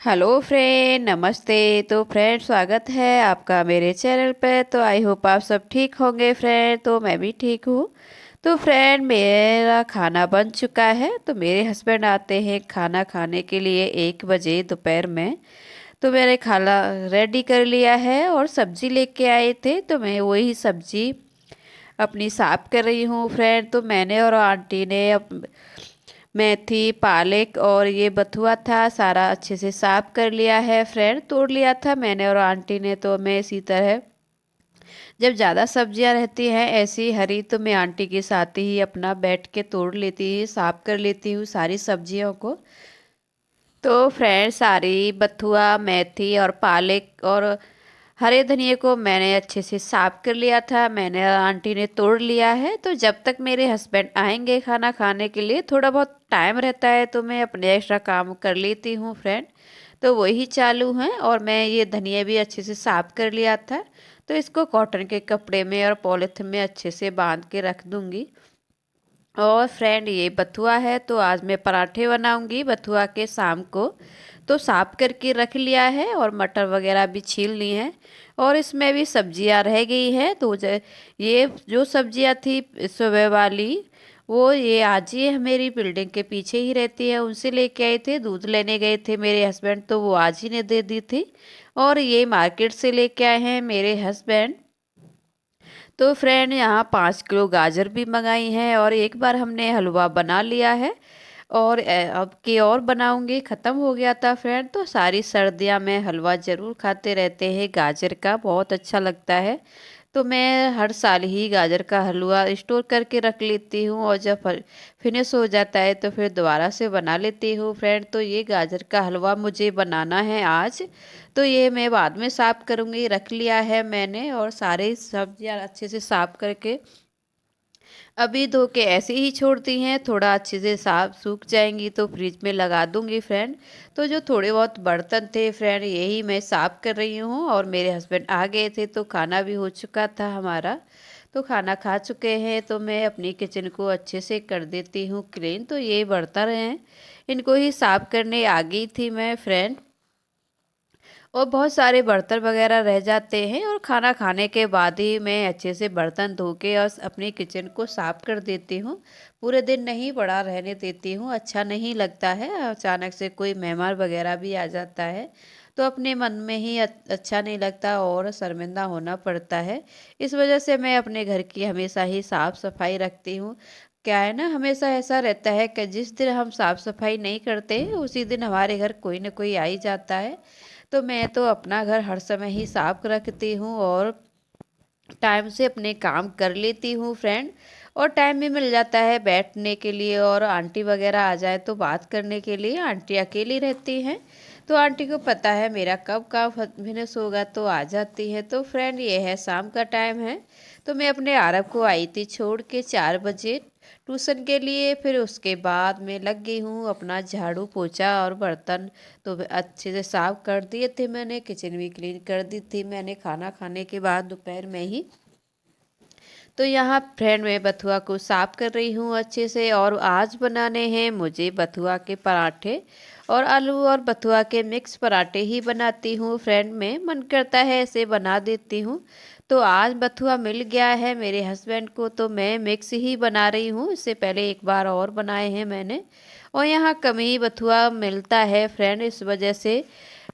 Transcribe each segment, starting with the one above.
Hello friend, नमस्ते। तो friend, स्वागत है आपका मेरे चैनल पे। तो आई होप आप सब ठीक होंगे फ्रेंड। तो मैं भी ठीक हूँ। तो फ्रेंड, मेरा खाना बन चुका है। तो मेरे हस्बैंड आते हैं खाना खाने के लिए 1 बजे दोपहर में। तो मैंने खाना रेडी कर लिया है और सब्जी लेके आए थे, तो मैं वही सब्जी अपनी साफ कर रही हूँ फ्रेंड। तो मैंने और आंटी ने मेथी, पालक और ये बथुआ था, सारा अच्छे से साफ कर लिया है फ्रेंड। तोड़ लिया था मैंने और आंटी ने। तो मैं इसी तरह जब ज़्यादा सब्जियां रहती हैं ऐसी हरी, तो मैं आंटी के साथ ही अपना बैठ के तोड़ लेती हूँ, साफ कर लेती हूँ सारी सब्जियों को। तो फ्रेंड, सारी बथुआ, मेथी और पालक और हरे धनिए को मैंने अच्छे से साफ कर लिया था, मैंने और आंटी ने तोड़ लिया है। तो जब तक मेरे हस्बैंड आएंगे खाना खाने के लिए, थोड़ा बहुत टाइम रहता है, तो मैं अपने एक्स्ट्रा काम कर लेती हूँ फ्रेंड। तो वही चालू है। और मैं ये धनिया भी अच्छे से साफ कर लिया था। तो इसको कॉटन के कपड़े में और पॉलिथीन में अच्छे से बांध के रख दूंगी। और फ्रेंड, ये बथुआ है, तो आज मैं पराठे बनाऊंगी बथुआ के शाम को। तो साफ करके रख लिया है और मटर वगैरह भी छील ली हैं। और इसमें भी सब्जियां रह गई हैं, तो ये जो सब्जियां थी सुबह वाली, वो ये आज ही मेरी बिल्डिंग के पीछे ही रहती है, उनसे लेके आए थे। दूध लेने गए थे मेरे हस्बैंड, तो वो आज ही ने दे दी थी। और ये मार्केट से लेके आए हैं मेरे हस्बैंड। तो फ्रेंड, यहाँ 5 किलो गाजर भी मंगाई है और एक बार हमने हलवा बना लिया है। और अब की और बनाऊंगी, ख़त्म हो गया था फ्रेंड। तो सारी सर्दियाँ में हलवा ज़रूर खाते रहते हैं, गाजर का बहुत अच्छा लगता है। तो मैं हर साल ही गाजर का हलवा स्टोर करके रख लेती हूँ, और जब फिनिश हो जाता है तो फिर दोबारा से बना लेती हूँ फ्रेंड। तो ये गाजर का हलवा मुझे बनाना है आज। तो ये मैं बाद में साफ करूँगी, रख लिया है मैंने। और सारे सब्जियाँ अच्छे से साफ करके अभी धो के ऐसे ही छोड़ती हैं, थोड़ा अच्छे से साफ सूख जाएंगी तो फ्रिज में लगा दूंगी फ्रेंड। तो जो थोड़े बहुत बर्तन थे फ्रेंड, यही मैं साफ कर रही हूँ। और मेरे हस्बैंड आ गए थे, तो खाना भी हो चुका था हमारा। तो खाना खा चुके हैं, तो मैं अपनी किचन को अच्छे से कर देती हूँ क्लीन। तो ये बर्तन हैं, इनको ही साफ करने आ गई थी मैं फ्रेंड। और बहुत सारे बर्तन वगैरह रह जाते हैं, और खाना खाने के बाद ही मैं अच्छे से बर्तन धो के और अपनी किचन को साफ कर देती हूँ। पूरे दिन नहीं पड़ा रहने देती हूँ, अच्छा नहीं लगता है। अचानक से कोई मेहमान वगैरह भी आ जाता है, तो अपने मन में ही अच्छा नहीं लगता और शर्मिंदा होना पड़ता है। इस वजह से मैं अपने घर की हमेशा ही साफ सफाई रखती हूँ। क्या है ना, हमेशा ऐसा रहता है कि जिस दिन हम साफ सफाई नहीं करते, उसी दिन हमारे घर कोई ना कोई आ ही जाता है। तो मैं तो अपना घर हर समय ही साफ रखती हूँ और टाइम से अपने काम कर लेती हूँ फ्रेंड। और टाइम भी मिल जाता है बैठने के लिए, और आंटी वगैरह आ जाए तो बात करने के लिए। आंटी अकेली रहती हैं, तो आंटी को पता है मेरा कब काम फिनिश होगा, तो आ जाती है। तो फ्रेंड, ये है शाम का टाइम है। तो मैं अपने आरब को आई थी छोड़ के 4 बजे ट्यूशन के लिए। फिर उसके बाद मैं लग गई हूँ अपना झाड़ू पोछा और बर्तन तो अच्छे से साफ कर दिए थे मैंने, किचन भी क्लीन कर दी थी मैंने खाना खाने के बाद दोपहर में ही। तो यहाँ फ्रेंड मैं बथुआ को साफ कर रही हूँ अच्छे से। और आज बनाने हैं मुझे बथुआ के पराठे, और आलू और बथुआ के मिक्स पराठे ही बनाती हूँ फ्रेंड। में मन करता है ऐसे बना देती हूँ। तो आज बथुआ मिल गया है मेरे हस्बैंड को, तो मैं मिक्स ही बना रही हूँ। इससे पहले एक बार और बनाए हैं मैंने। और यहाँ कम ही बथुआ मिलता है फ्रेंड, इस वजह से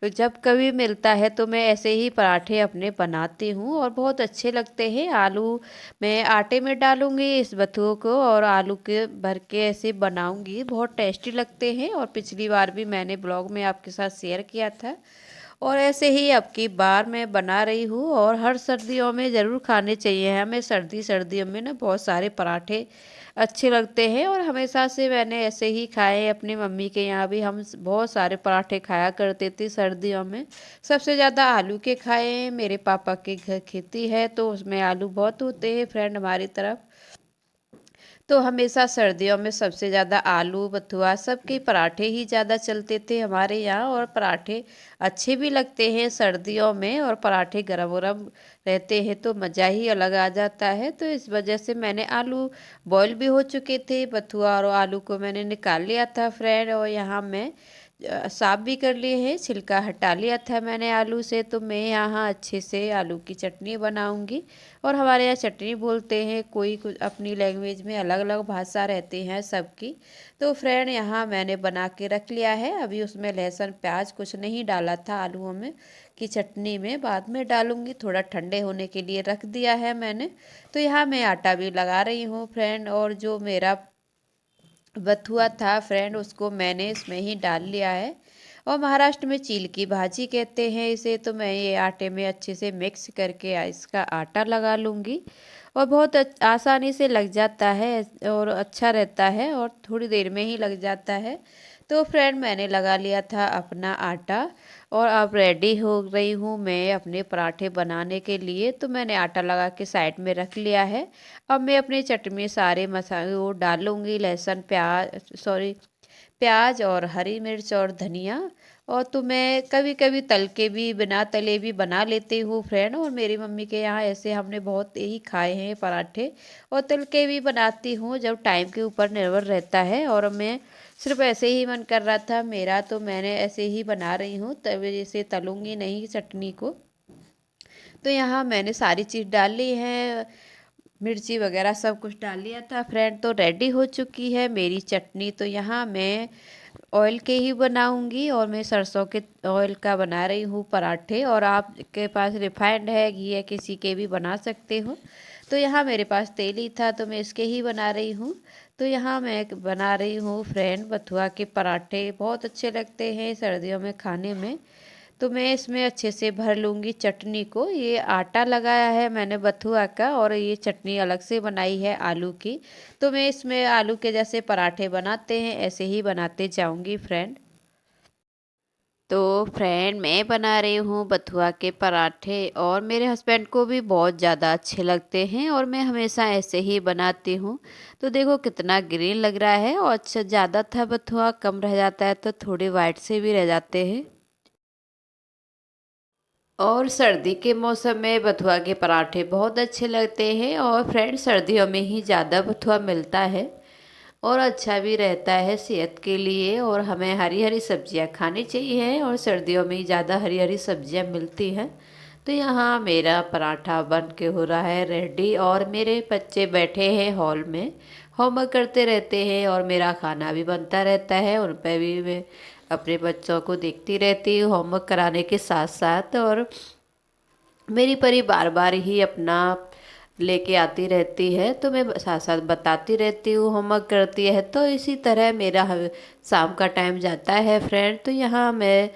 जब कभी मिलता है तो मैं ऐसे ही पराठे अपने बनाती हूँ, और बहुत अच्छे लगते हैं। आलू मैं आटे में डालूंगी इस बथुओं को, और आलू के भर के ऐसे बनाऊंगी, बहुत टेस्टी लगते हैं। और पिछली बार भी मैंने ब्लॉग में आपके साथ शेयर किया था। और ऐसे ही अब की बार मैं बना रही हूँ, और हर सर्दियों में ज़रूर खाने चाहिए हमें। सर्दियों में ना बहुत सारे पराठे अच्छे लगते हैं, और हमेशा से मैंने ऐसे ही खाए। अपनी मम्मी के यहाँ भी हम बहुत सारे पराठे खाया करते थे सर्दियों में। सबसे ज़्यादा आलू के खाए हैं। मेरे पापा के घर खेती है, तो उसमें आलू बहुत होते हैं फ्रेंड हमारी तरफ। तो हमेशा सर्दियों में सबसे ज़्यादा आलू बथुआ सबके पराठे ही ज़्यादा चलते थे हमारे यहाँ। और पराठे अच्छे भी लगते हैं सर्दियों में, और पराठे गरम गरम रहते हैं तो मज़ा ही अलग आ जाता है। तो इस वजह से मैंने आलू बॉईल भी हो चुके थे, बथुआ और आलू को मैंने निकाल लिया था फ्रेंड। और यहाँ मैं साफ भी कर लिए हैं, छिलका हटा लिया था मैंने आलू से। तो मैं यहाँ अच्छे से आलू की चटनी बनाऊंगी। और हमारे यहाँ चटनी बोलते हैं, कोई कुछ अपनी लैंग्वेज में अलग अलग भाषा रहती हैं सबकी। तो फ्रेंड यहाँ मैंने बना के रख लिया है। अभी उसमें लहसुन प्याज कुछ नहीं डाला था आलूओं में की चटनी में, बाद में डालूंगी। थोड़ा ठंडे होने के लिए रख दिया है मैंने। तो यहाँ मैं आटा भी लगा रही हूँ फ्रेंड। और जो मेरा बथुआ था फ्रेंड, उसको मैंने इसमें ही डाल लिया है। और महाराष्ट्र में चील की भाजी कहते हैं इसे। तो मैं ये आटे में अच्छे से मिक्स करके इसका आटा लगा लूँगी। और बहुत आसानी से लग जाता है और अच्छा रहता है, और थोड़ी देर में ही लग जाता है। तो फ्रेंड मैंने लगा लिया था अपना आटा। और अब रेडी हो गई हूँ मैं अपने पराठे बनाने के लिए। तो मैंने आटा लगा के साइड में रख लिया है। अब मैं अपनी चटनी में सारे मसाले वो डालूंगी, लहसुन प्याज और हरी मिर्च और धनिया। और तो मैं कभी कभी तल के भी, बिना तले भी बना लेती हूँ फ्रेंड। और मेरी मम्मी के यहाँ ऐसे हमने बहुत ही खाए हैं पराठे। और तल के भी बनाती हूँ, जब टाइम के ऊपर निर्भर रहता है। और मैं सिर्फ ऐसे ही मन कर रहा था मेरा, तो मैंने ऐसे ही बना रही हूँ, तभी से तलूंगी नहीं चटनी को। तो यहाँ मैंने सारी चीज़ डाल ली है, मिर्ची वगैरह सब कुछ डाल लिया था फ्रेंड। तो रेडी हो चुकी है मेरी चटनी। तो यहाँ मैं ऑयल के ही बनाऊंगी, और मैं सरसों के ऑयल का बना रही हूँ पराठे। और आपके पास रिफाइंड है, घी है, किसी के भी बना सकते हो। तो यहाँ मेरे पास तेल ही था, तो मैं इसके ही बना रही हूँ। तो यहाँ मैं बना रही हूँ फ्रेंड बथुआ के पराठे। बहुत अच्छे लगते हैं सर्दियों में खाने में। तो मैं इसमें अच्छे से भर लूँगी चटनी को। ये आटा लगाया है मैंने बथुआ का, और ये चटनी अलग से बनाई है आलू की। तो मैं इसमें आलू के जैसे पराठे बनाते हैं ऐसे ही बनाते जाऊंगी फ्रेंड। तो फ्रेंड मैं बना रही हूँ बथुआ के पराठे, और मेरे हस्बैंड को भी बहुत ज़्यादा अच्छे लगते हैं। और मैं हमेशा ऐसे ही बनाती हूँ। तो देखो कितना ग्रीन लग रहा है। और अच्छा ज़्यादा था बथुआ, कम रह जाता है तो थोड़े वाइट से भी रह जाते हैं। और सर्दी के मौसम में बथुआ के पराठे बहुत अच्छे लगते हैं। और फ्रेंड सर्दियों में ही ज़्यादा बथुआ मिलता है, और अच्छा भी रहता है सेहत के लिए। और हमें हरी हरी सब्जियां खानी चाहिए, और सर्दियों में ही ज़्यादा हरी हरी सब्जियां मिलती हैं। तो यहाँ मेरा पराठा बन के हो रहा है रेडी, और मेरे बच्चे बैठे हैं हॉल में, होमवर्क करते रहते हैं। और मेरा खाना भी बनता रहता है, उन पर भी मैं अपने बच्चों को देखती रहती हूँ होमवर्क कराने के साथ साथ। और मेरी परी बार बार ही अपना लेके आती रहती है, तो मैं साथ साथ बताती रहती हूँ, होमवर्क करती है। तो इसी तरह मेरा शाम का टाइम जाता है फ्रेंड। तो यहाँ मैं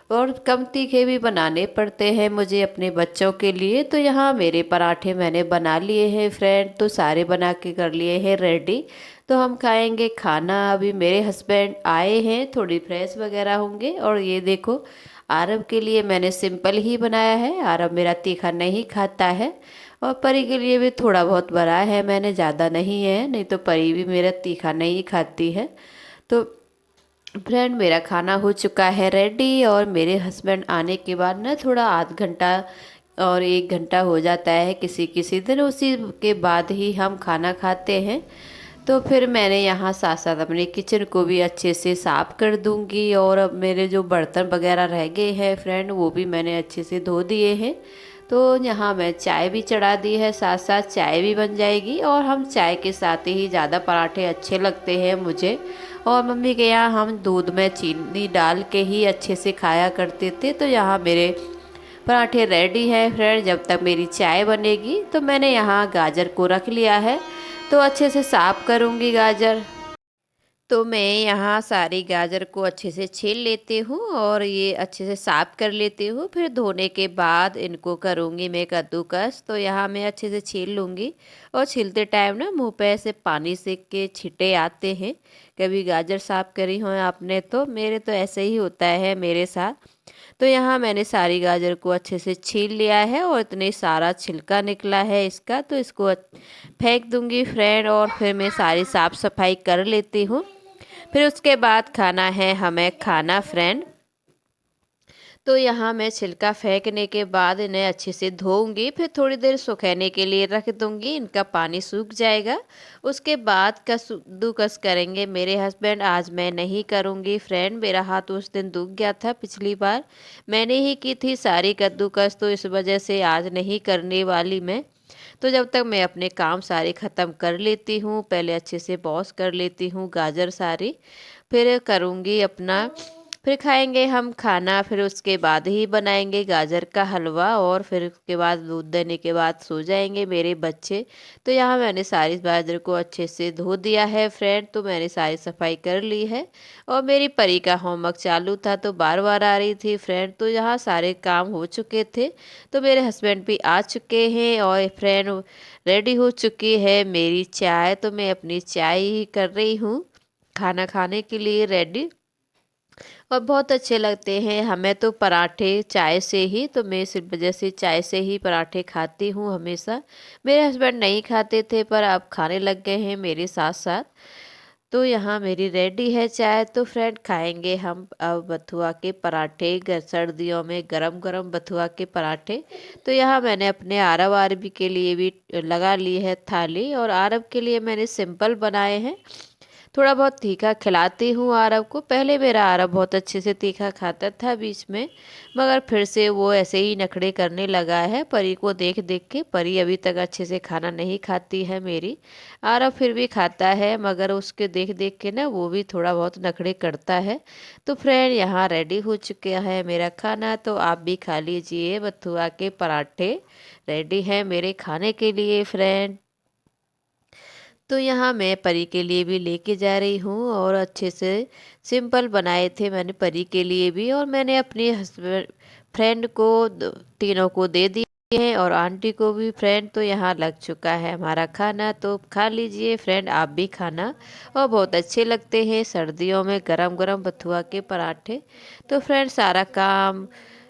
और कम तीखे भी बनाने पड़ते हैं मुझे अपने बच्चों के लिए। तो यहाँ मेरे पराठे मैंने बना लिए हैं फ्रेंड, तो सारे बना के कर लिए हैं रेडी। तो हम खाएंगे खाना। अभी मेरे हस्बैंड आए हैं, थोड़ी फ्रेश वगैरह होंगे। और ये देखो आरब के लिए मैंने सिंपल ही बनाया है, आरब मेरा तीखा नहीं खाता है। और परी के लिए भी थोड़ा बहुत बना है मैंने, ज़्यादा नहीं है, नहीं तो परी भी मेरा तीखा नहीं खाती है। तो फ्रेंड मेरा खाना हो चुका है रेडी। और मेरे हस्बैंड आने के बाद ना थोड़ा आध घंटा और एक घंटा हो जाता है किसी किसी दिन, उसी के बाद ही हम खाना खाते हैं। तो फिर मैंने यहाँ साथ साथ अपने किचन को भी अच्छे से साफ कर दूंगी। और अब मेरे जो बर्तन वगैरह रह गए हैं फ्रेंड, वो भी मैंने अच्छे से धो दिए हैं। तो यहाँ मैं चाय भी चढ़ा दी है, साथ साथ चाय भी बन जाएगी। और हम चाय के साथ ही ज़्यादा पराठे अच्छे लगते हैं मुझे। और मम्मी के यहाँ हम दूध में चीनी डाल के ही अच्छे से खाया करते थे। तो यहाँ मेरे पराठे रेडी है फ्रेंड। जब तक मेरी चाय बनेगी, तो मैंने यहाँ गाजर को रख लिया है। तो अच्छे से साफ करूँगी गाजर। तो मैं यहाँ सारी गाजर को अच्छे से छील लेती हूँ, और ये अच्छे से साफ कर लेती हूँ। फिर धोने के बाद इनको करूँगी मैं कद्दूकस। तो यहाँ मैं अच्छे से छील लूँगी। और छीलते टाइम ना मुंह पे ऐसे पानी से के छींटे आते हैं। कभी गाजर साफ करी हो आपने, तो मेरे तो ऐसे ही होता है मेरे साथ। तो यहाँ मैंने सारी गाजर को अच्छे से छील लिया है, और इतने सारा छिलका निकला है इसका, तो इसको फेंक दूंगी फ्रेंड। और फिर मैं सारी साफ सफाई कर लेती हूँ। फिर उसके बाद खाना है हमें खाना फ्रेंड। तो यहाँ मैं छिलका फेंकने के बाद इन्हें अच्छे से धोऊंगी, फिर थोड़ी देर सुखाने के लिए रख दूंगी, इनका पानी सूख जाएगा। उसके बाद कद्दूकस करेंगे मेरे हस्बैंड, आज मैं नहीं करूँगी फ्रेंड, मेरा हाथ उस दिन दुख गया था, पिछली बार मैंने ही की थी सारी कद्दूकस, तो इस वजह से आज नहीं करने वाली मैं। तो जब तक मैं अपने काम सारे ख़त्म कर लेती हूँ, पहले अच्छे से वॉश कर लेती हूँ गाजर सारी, फिर करूँगी अपना, फिर खाएंगे हम खाना, फिर उसके बाद ही बनाएंगे गाजर का हलवा, और फिर उसके बाद दूध देने के बाद सो जाएंगे मेरे बच्चे। तो यहाँ मैंने सारी गाजर को अच्छे से धो दिया है फ्रेंड, तो मैंने सारी सफाई कर ली है। और मेरी परी का होमवर्क चालू था तो बार बार आ रही थी फ्रेंड, तो यहाँ सारे काम हो चुके थे। तो मेरे हस्बैंड भी आ चुके हैं और फ्रेंड रेडी हो चुकी है मेरी चाय, तो मैं अपनी चाय ही कर रही हूँ खाना खाने के लिए रेडी। और बहुत अच्छे लगते हैं हमें तो पराठे चाय से ही, तो मैं इस वजह से चाय से ही पराठे खाती हूँ हमेशा। मेरे हस्बैंड नहीं खाते थे पर अब खाने लग गए हैं मेरे साथ साथ। तो यहाँ मेरी रेडी है चाय, तो फ्रेंड खाएंगे हम अब बथुआ के पराठे, सर्दियों में गरम गरम बथुआ के पराठे। तो यहाँ मैंने अपने आरव आरबी के लिए भी लगा ली है थाली, और आरव के लिए मैंने सिंपल बनाए हैं, थोड़ा बहुत तीखा खिलाती हूँ आरव को। पहले मेरा आरव बहुत अच्छे से तीखा खाता था बीच में, मगर फिर से वो ऐसे ही नखड़े करने लगा है परी को देख देख के। परी अभी तक अच्छे से खाना नहीं खाती है मेरी, आरव फिर भी खाता है, मगर उसके देख देख के ना वो भी थोड़ा बहुत नखड़े करता है। तो फ्रेंड यहाँ रेडी हो चुका है मेरा खाना, तो आप भी खा लीजिए, बथुआ के पराठे रेडी हैं मेरे खाने के लिए फ्रेंड। तो यहाँ मैं परी के लिए भी लेके जा रही हूँ, और अच्छे से सिंपल बनाए थे मैंने परी के लिए भी, और मैंने अपने हस्बैंड फ्रेंड को तीनों को दे दिए हैं, और आंटी को भी फ्रेंड। तो यहाँ लग चुका है हमारा खाना, तो खा लीजिए फ्रेंड आप भी खाना, और बहुत अच्छे लगते हैं सर्दियों में गरम गरम बथुआ के पराठे। तो फ्रेंड सारा काम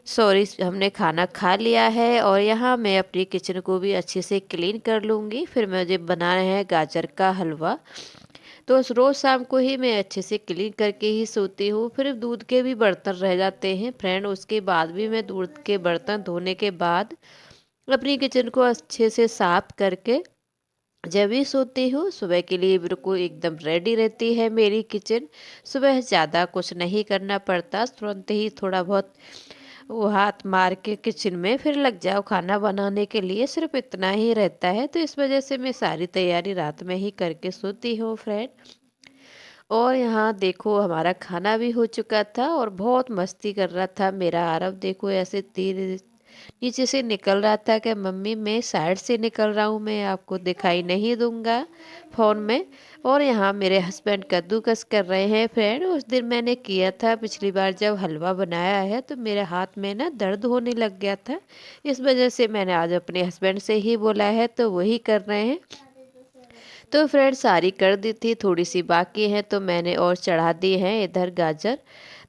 सॉरी हमने खाना खा लिया है, और यहाँ मैं अपनी किचन को भी अच्छे से क्लीन कर लूँगी। फिर मुझे बनाना है गाजर का हलवा, तो रोज़ शाम को ही मैं अच्छे से क्लीन करके ही सोती हूँ। फिर दूध के भी बर्तन रह जाते हैं फ्रेंड, उसके बाद भी मैं दूध के बर्तन धोने के बाद अपनी किचन को अच्छे से साफ करके जब भी सोती हूँ, सुबह के लिए बिल्कुल एकदम रेडी रहती है मेरी किचन। सुबह ज़्यादा कुछ नहीं करना पड़ता, तुरंत ही थोड़ा बहुत वो हाथ मार के किचन में फिर लग जाओ खाना बनाने के लिए, सिर्फ इतना ही रहता है। तो इस वजह से मैं सारी तैयारी रात में ही करके सोती हूँ फ्रेंड। और यहाँ देखो हमारा खाना भी हो चुका था, और बहुत मस्ती कर रहा था मेरा आरव, देखो ऐसे तीर नीचे से निकल रहा था कि मम्मी मैं साइड से निकल रहा हूँ, मैं आपको दिखाई नहीं दूंगा फ़ोन में। और यहाँ मेरे हस्बैंड कद्दूकस कर रहे हैं फ्रेंड, उस दिन मैंने किया था पिछली बार जब हलवा बनाया है, तो मेरे हाथ में ना दर्द होने लग गया था, इस वजह से मैंने आज अपने हस्बैंड से ही बोला है, तो वही कर रहे हैं। तो फ्रेंड सारी कर दी थी, थोड़ी सी बाकी है तो मैंने और चढ़ा दी है इधर गाजर।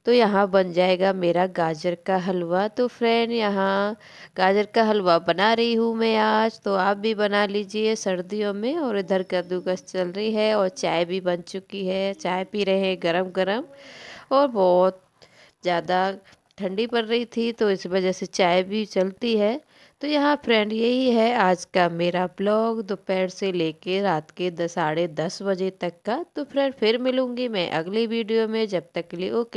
तो यहाँ बन जाएगा मेरा गाजर का हलवा। तो फ्रेंड यहाँ गाजर का हलवा बना रही हूँ मैं आज, तो आप भी बना लीजिए सर्दियों में। और इधर कद्दूकस चल रही है, और चाय भी बन चुकी है, चाय पी रहे हैं गरम गरम। और बहुत ज़्यादा ठंडी पड़ रही थी, तो इस वजह से चाय भी चलती है। तो यहाँ फ्रेंड यही है आज का मेरा ब्लॉग, दोपहर से लेके रात के 10 साढ़े 10 बजे तक का। तो फ्रेंड फिर मिलूंगी मैं अगली वीडियो में, जब तक के लिए ओके।